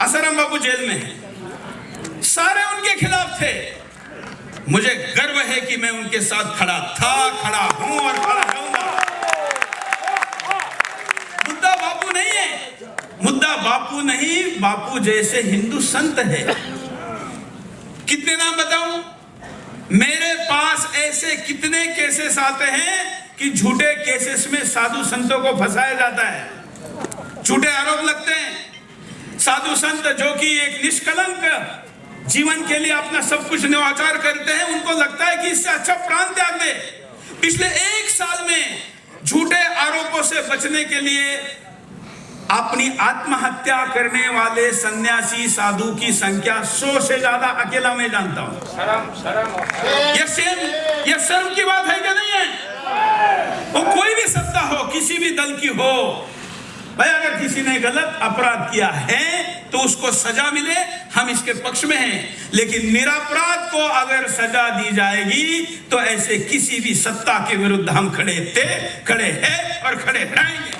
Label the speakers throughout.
Speaker 1: Asaram Bapu jail में हैं, सारे उनके खिलाफ थे। मुझे गर्व है कि मैं उनके साथ खड़ा था, खड़ा हूं और खड़ा रहूंगा। मुद्दा बापू नहीं है, मुद्दा बापू नहीं, बापू जैसे हिंदू संत है। कितने नाम बताऊं? मेरे पास ऐसे कितने केसेस आते हैं कि झूठे केसेस में साधु संतों को फंसाया जाता है, झूठे आरोप लगते हैं। साधु संत जो कि एक निष्कलंक जीवन के लिए अपना सब कुछ न्यौछावर करते हैं, उनको लगता है कि इससे अच्छा प्राण त्याग दे। पिछले 1 साल में झूठे आरोपों से बचने के लिए अपनी आत्महत्या करने वाले सन्यासी साधु की संख्या 100 से ज्यादा अकेला मैं जानता हूं। ये शर्म की बात है कि नहीं है? वो कोई भी सत्ता हो, किसी भी दल की हो, भाई अगर किसी ने गलत अपराध किया है तो उसको सजा मिले, हम इसके पक्ष में हैं। लेकिन निरपराध को अगर सजा दी जाएगी तो ऐसे किसी भी सत्ता के विरुद्ध हम खड़े थे, खड़े हैं और खड़े रहेंगे।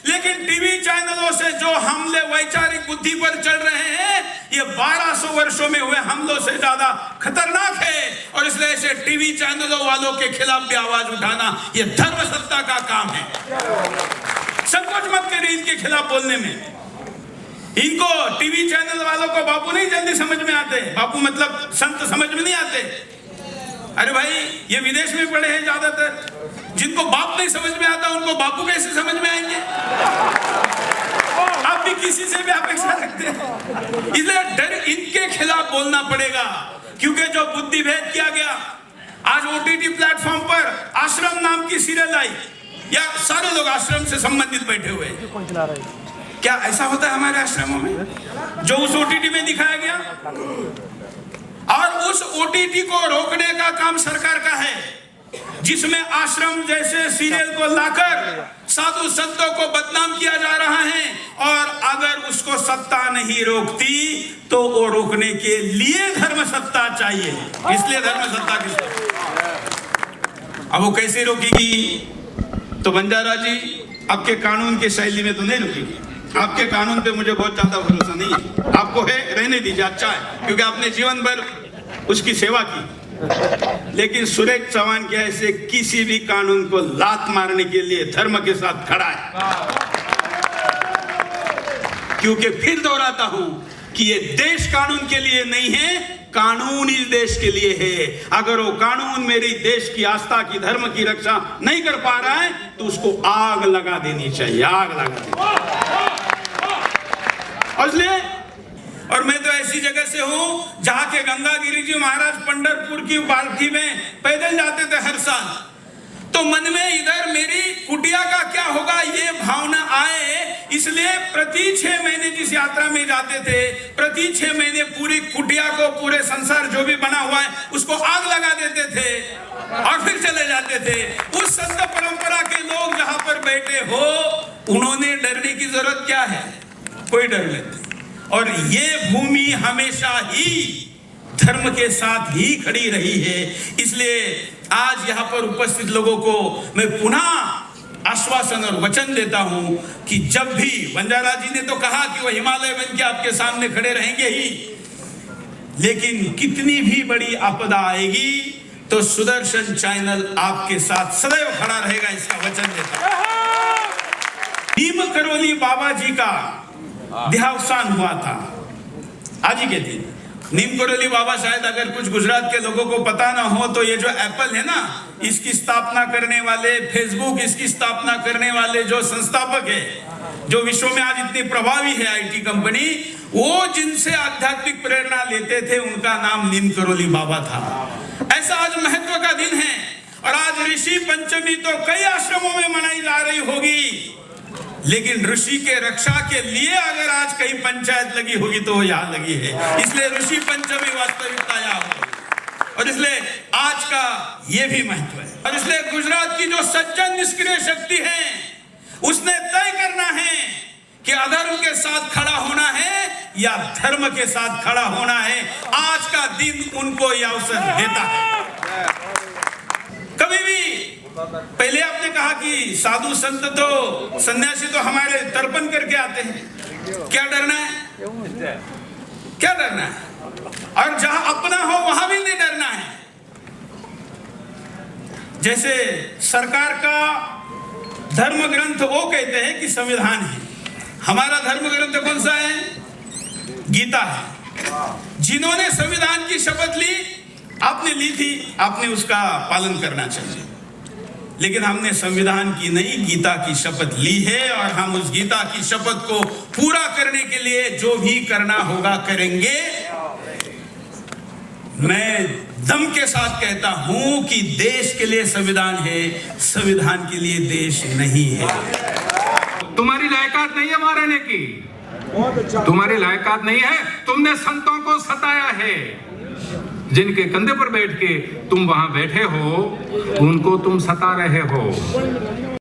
Speaker 1: लेकिन टीवी चैनलों से जो हमले वैचारिक बुद्धि पर चल रहे हैं, ये 1200 वर्षों में हुए हमलों से ज्यादा खतरनाक है। और इसलिए ऐसे टीवी चैनलों वालों के खिलाफ भी आवाज उठाना ये धर्म सत्ता का काम है। संकोच मत करिए इनके खिलाफ बोलने में। इनको टीवी चैनल वालों को बापू नहीं जल्दी समझ में आते, बापू मतलब संत समझ में नहीं आते। अरे भाई ये विदेश में पढ़े हैं ज्यादातर, जिनको बाप नहीं समझ में आता उनको बापू कैसे समझ में आएंगे? आप भी किसी से भी अपेक्षा रखते हैं, इसलिए डर इनके खिलाफ बोलना पड़ेगा। क्योंकि जो बुद्धि भेद किया गया, आज ओटीटी प्लेटफॉर्म पर आश्रम नाम की सीरियल आई, या सारे लोग आश्रम से संबंधित बैठे हुए हैं। क्या ऐसा होता है हमारे आश्रमों में जो उस ओटीटी में दिखाया गया? और उस ओटीटी को रोकने का काम सरकार का है, जिसमें आश्रम जैसे सीरियल को लाकर साधु संतों को बदनाम किया जा रहा है। और अगर उसको सत्ता नहीं रोकती तो वो रोकने के लिए धर्म सत्ता चाहिए, इसलिए धर्म सत्ता की। अब वो कैसे रोकेगी? तो बंजारा जी आपके कानून की शैली में तो नहीं रुकेगी। आपके कानून पे मुझे बहुत ज्यादा भरोसा नहीं है। आपको है, रहने दीजिए, अच्छा है, क्योंकि आपने जीवन भर उसकी सेवा की। लेकिन सुरेश चौहान के ऐसे किसी भी कानून को लात मारने के लिए धर्म के साथ खड़ा है। क्योंकि फिर दोहराता हूं कि ये देश कानून के लिए नहीं है, कानून इस देश के लिए है। अगर वो कानून मेरी देश की आस्था की, धर्म की रक्षा नहीं कर पा रहा है तो उसको आग लगा देनी चाहिए, आग लगा देनी। और मैं तो ऐसी जगह से हूं जहां के गंगागिरी जी महाराज पंढरपुर की पालकी में पैदल जाते थे हर साल। तो मन में इधर मेरी कुटिया का क्या होगा ये भावना आए, इसलिए प्रति 6 महीने जिस यात्रा में जाते थे, प्रति 6 महीने पूरी कुटिया को, पूरे संसार जो भी बना हुआ है उसको आग लगा देते थे और फिर चले जाते थे। उस संत परंपरा के लोग जहां पर बैठे हो, उन्होंने डरने की जरूरत क्या है? कोई डर नहीं। और ये भूमि हमेशा ही धर्म के साथ ही खड़ी रही है। इसलिए आज यहाँ पर उपस्थित लोगों को मैं पुनः आश्वासन और वचन देता हूं कि जब भी, बंजारा जी ने तो कहा कि वो हिमालय बन के आपके सामने खड़े रहेंगे ही, लेकिन कितनी भी बड़ी आपदा आएगी तो सुदर्शन चैनल आपके साथ सदैव खड़ा रहेगा, इसका वचन देता हूं। नीम करोली बाबा जी का देहावसान हुआ था आज ही के दिन। नीम करोली बाबा, शायद अगर कुछ गुजरात के लोगों को पता ना हो तो ये जो एप्पल है ना, इसकी स्थापना करने वाले, फेसबुक इसकी स्थापना करने वाले जो संस्थापक है, जो विश्व में आज इतनी प्रभावी है आईटी कंपनी, वो जिनसे आध्यात्मिक प्रेरणा लेते थे उनका नाम नीम करोली बाबा था। ऐसा आज महत्व का दिन है। और आज ऋषि पंचमी तो कई आश्रमों में मनाई जा रही होगी, लेकिन ऋषि के रक्षा के लिए अगर आज कहीं पंचायत लगी होगी तो वो यहाँ लगी है। इसलिए ऋषि पंचमी वास्तविकता यहाँ होगी। और इसलिए आज का ये भी महत्व है। और इसलिए गुजरात की जो सज्जन निष्क्रिय शक्ति है, उसने तय करना है कि अधर्म के साथ खड़ा होना है या धर्म के साथ खड़ा होना है। आज का दिन उनको यह अवसर देता है। पहले आपने कहा कि साधु संत तो सन्यासी तो हमारे तर्पण करके आते हैं, क्या डरना है, क्या डरना है? और जहां अपना हो वहां भी नहीं डरना है। जैसे सरकार का धर्म ग्रंथ वो कहते हैं कि संविधान है, हमारा धर्म ग्रंथ कौन सा है? गीता है। जिन्होंने संविधान की शपथ ली, आपने ली थी, आपने उसका पालन करना चाहिए। लेकिन हमने संविधान की नहीं, गीता की शपथ ली है और हम उस गीता की शपथ को पूरा करने के लिए जो भी करना होगा करेंगे। मैं दम के साथ कहता हूं कि देश के लिए संविधान है, संविधान के लिए देश नहीं है।
Speaker 2: तुम्हारी लायकात नहीं है मारने की, तुम्हारी लायकात नहीं है। तुमने संतों को सताया है, जिनके कंधे पर बैठ के तुम वहां बैठे हो, उनको तुम सता रहे हो।